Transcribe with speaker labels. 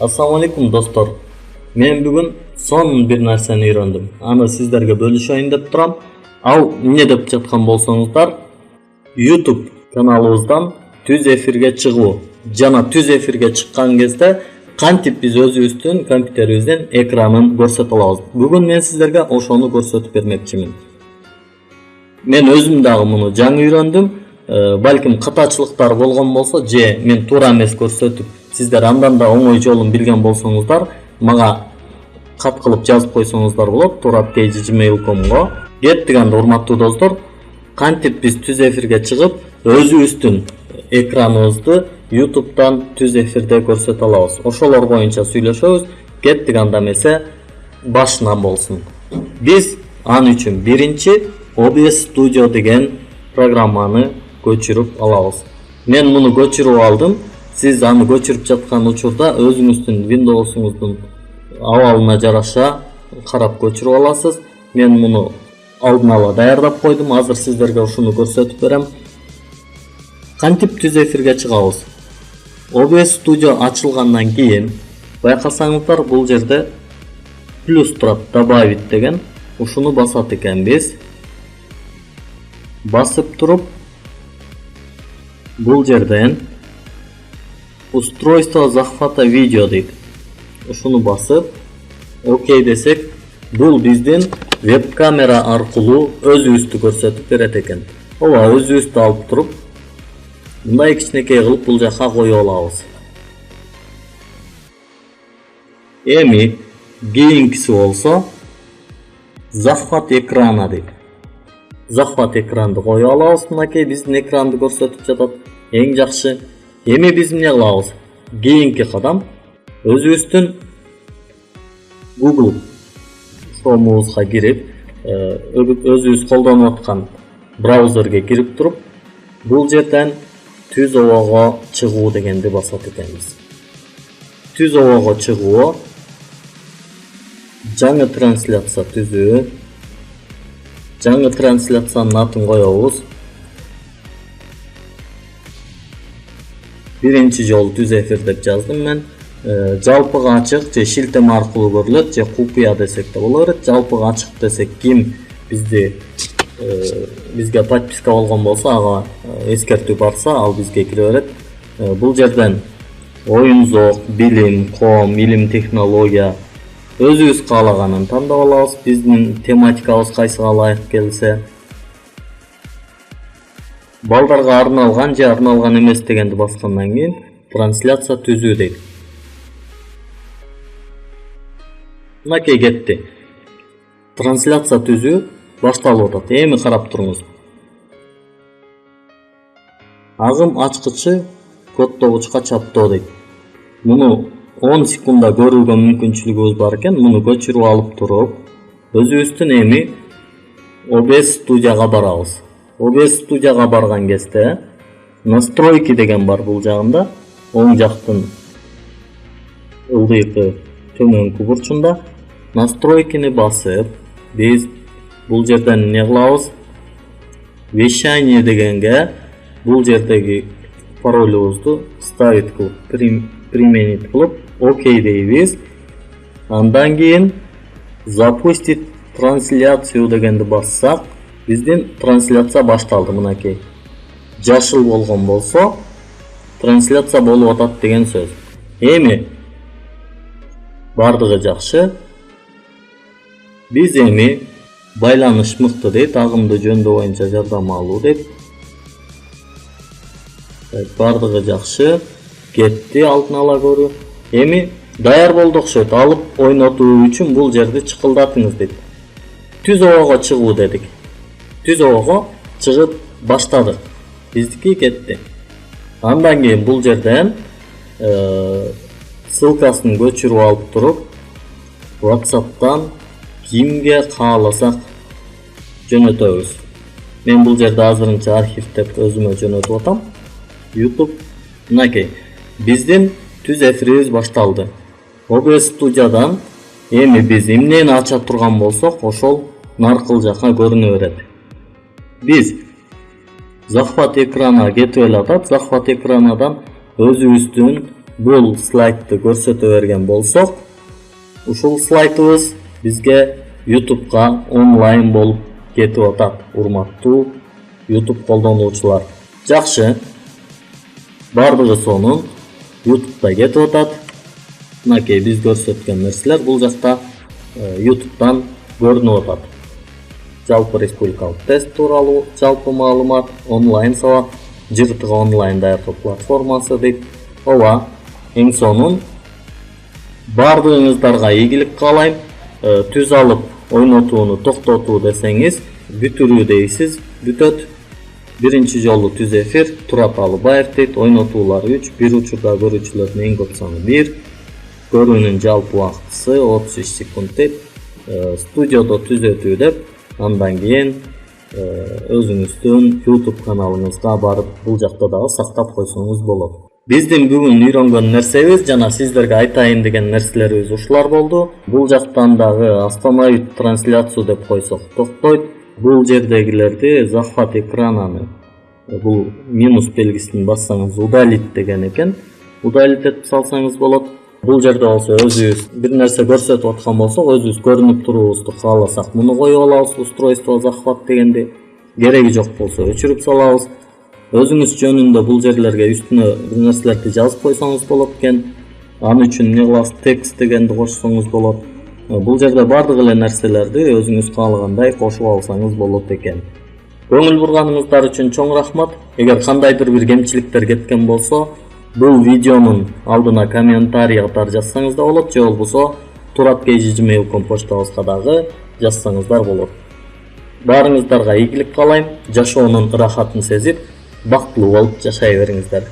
Speaker 1: Assalamu alaikum dostlar. Men bugun son bir narsani öğrendim. Аны sizlerge bölüşeyim dep turam. Al ne dep жаткан bolsoңуздар, YouTube kanalыбыздан түз эфирге чыгуу. Жана түз эфирге чыккан кезде кантип биз өзүбүздүн компьютерибизден экранын көрсөтө алабыз. Бүгүн мен сиздерге ошону көрсөтүп бермекчимин. Мен өзүм дагы муну жаңы үйрөндүм. Балким катачылыктар болгон болсо, же мен туура эмес көрсөтүп, сиздер андан да оңой жолун билген болсоңуздар, мага кат кылып жазып койсоңуздар болот. turap@gmail.com-го. Кеттик анда урматтуу достор. Кантип биз түз эфирге чыгып, өзүбүздүн экраныбызды YouTube'дан түз эфирде көрсөтө алабыз. Ошолор боюнча сүйлөшөбүз. Кеттик анда эмесе башынан болсун. Биз аны үчүн биринчи OBS Studio деген программаны көчүрүп алабыз. Мен муну көчүрүп алдым. Сиз аны көчүрүп жаткан учурда өзүңүздүн Windows'уңуздун абалына жараша карап көчүрүп аласыз. Мен муну алдын ала даярдап койдум. Азыр сиздерге ушуну көрсөтүп берем. Кантип түз эфирге чыгабыз? OBS Studio ачылгандан кийин байкасаңыздар, бул жерде плюс турат, добавить деген. Ушуну басат экенбиз. Басып туруп, бул жерден устройство захвата видео дейт. Ушуну басып, окей десек, бул биздин веб-камера аркылуу өзүбүздү көрсөтүп берет экен. Ооба, өзүбүздү алып туруп, мындай кичинекей кылып бул жака коюп алабыз. Эми кийинкиси болсо захват экрана дейт. Захват экранды коюп алабыз. Мынакей биздин экранды көрсөтүп жатат. Эң жакшы. Эми биз эмне кылабыз? Кийинки кадам өзүбүздүн Google Chrome'убузга кирип, өзүбүз колдонуп аткан браузерге кирип туруп, бул жерден түз обого чыгуу дегенди басат экенбиз. Түз обого чыгуу, жаңы трансляция түзүү. Жаңы трансляциянын атын коебуз. Биринчи жолу түз эфир деп жаздым мен. Жалпыга ачык же шилтеме аркылуу көрүлөт, же купуя десек да боло берет. Жалпыга ачык десек, ким бизге подписка болгон болсо, ага эскертүү барса, ал бизге кире берет. Бул жерден оюн-зоок, билим, коом, илим, технология өзүбүз каалаганын тандап алабыз. Биздин тематикабыз кайсыга ылайык келсе. Балдарга арналган же арналган эмес дегенди баскандан кийин трансляция түзүү дейт. Мынакей кетти. Трансляция түзүү башталып атат. Эми карап туруңуз. Агым ачкычы коддогучка чаптоо дейт. Муну 10 секунда көрүүгө мүмкүнчүлүгүбүз бар экен. Муну көчүрүп алып туруп, өзүбүздүн эми OBS Studio'га барабыз. OBS Studio'га барган кезде настройки деген бар бул жагында. Оң жактын ылдыйкы төмөнкү бурчунда настройкини басып, биз бул жерден эмне кылабыз? Вещание дегенге бул жердеги паролубузду ставить кылып, применить кылып, окей дейбиз. Андан кийин запустить трансляцию дегенди бассак, биздин трансляция башталды. Мынакей жашыл болгон болсо трансляция болуп атат деген сөз. Эми бардыгы жакшы. Биз эми байланыш мыкты дейт, агымды жөндөө боюнча жардам алуу дейт. Бардыгы жакшы. Кетти алдын ала көрүү. Эми даяр болду окшойт. Алып ойнотуу үчүн бул жерди чыкылдатыңыз дейт. Түз обого чыгуу дедик. Түз обого чыгып баштадык. Биздики кетти. Андан кийин бул жерден ссылкасын көчүрүп алып туруп, WhatsApp'тан кимге кааласак жөнөтөбүз. Мен бул жерде азырынча архив деп өзүмө жөнөтүп атам. YouTube. Мынакей биздин түз эфирибиз башталды. OBS Studio'дан эми биз эмнени ача турган болсок, ошол наркыл жака көрүнө берет. Биз захват экрана кетип эле атат. Захват экранадан өзүбүздүн бул слайдты көрсөтө берген болсок, ушул слайдыбыз бизге YouTube'га онлайн болуп кетип атат. Урматтуу YouTube колдонуучулар. Жакшы. Бардыгы сонун YouTube'да кетип атат. Мынакей биз көрсөткөн нерселер бул жакта YouTube'дан көрүнүп атат. Жалпы республикалык тест тууралуу жалпы маалымат, онлайн сабак, жыртык онлайн даярдоо платформасы дейт. Ооба, эң сонун бардыгыңыздарга ийгилик каалайм. Түз алып ойнотууну токтотуу десеңиз, бүтүрүү дейсиз, бүтөт. Биринчи жолу түз эфир, Турат Алыбаев дейт, ойнотуулар 3, бир учурда көрүүчүлөрдүн эң көп саны 1, көрүүнүн жалпы убактысы 33 секунд дейт. Студиодо түзөтүү деп, андан кийин өзүңүздүн YouTube каналыңызга барып, бул жакта дагы сактап койсоңуз болот. Биздин бүгүн үйрөнгөн нерсебиз жана сиздерге айтайын деген нерселерибиз ушулар болду. Бул жактан дагы остановить трансляцию деп койсок токтойт. Бул жердегилерди захват экрананы, бул минус белгисин бассаңыз удалить деген экен. Удалить этип салсаңыз болот. Бул жерде болсо өзүбүз бир нерсе көрсөтүп аткан болсок, өзүбүз көрүнүп туруубузду кааласак, муну коюп алабыз, устройство захват дегенди. Кереги жок болсо өчүрүп салабыз. Өзүңүз жөнүндө бул жерлерге үстүнө бир нерселерди жазып койсоңуз болот экен. Аны үчүн эмне кыласыз? Текст дегенди кошсоңуз болот. Бул жерде бардык эле нерселерди өзүңүз каалагандай кошуп алсаңыз болот экен. Көңүл бурганыңыздар үчүн чоң рахмат. Эгер кандайдыр бир кемчиликтер кеткен болсо, бул видеонун алдына комментарий катары жазсаңыз да болот, же болбосо turat@gmail.com поштабызга дагы жазсаңыздар болот. Баарыңыздарга ийгилик каалайм. Жашоонун ырахатын сезип, бактылуу болуп жашай бериңиздер.